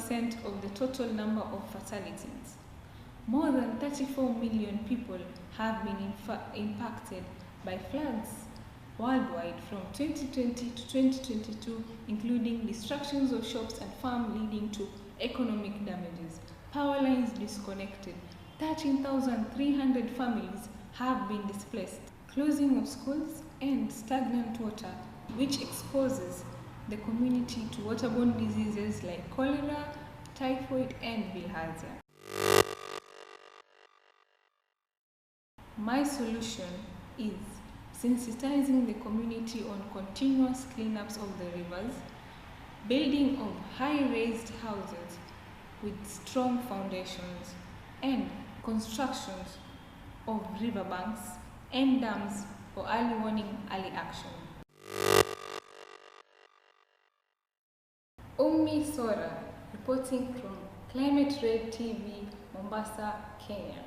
50% of the total number of fatalities. More than 34 million people have been impacted by floods worldwide from 2020 to 2022, including destructions of shops and farms leading to economic damages. Power lines disconnected. 13,300 families have been displaced. Closing of schools and stagnant water, which exposes the community to waterborne diseases like cholera, typhoid, and bilharzia. My solution is sensitizing the community on continuous cleanups of the rivers, building of high-raised houses with strong foundations, and constructions of riverbanks and dams for early warning, early action. UMI SORA, reporting from Climate Red TV, Mombasa, Kenya.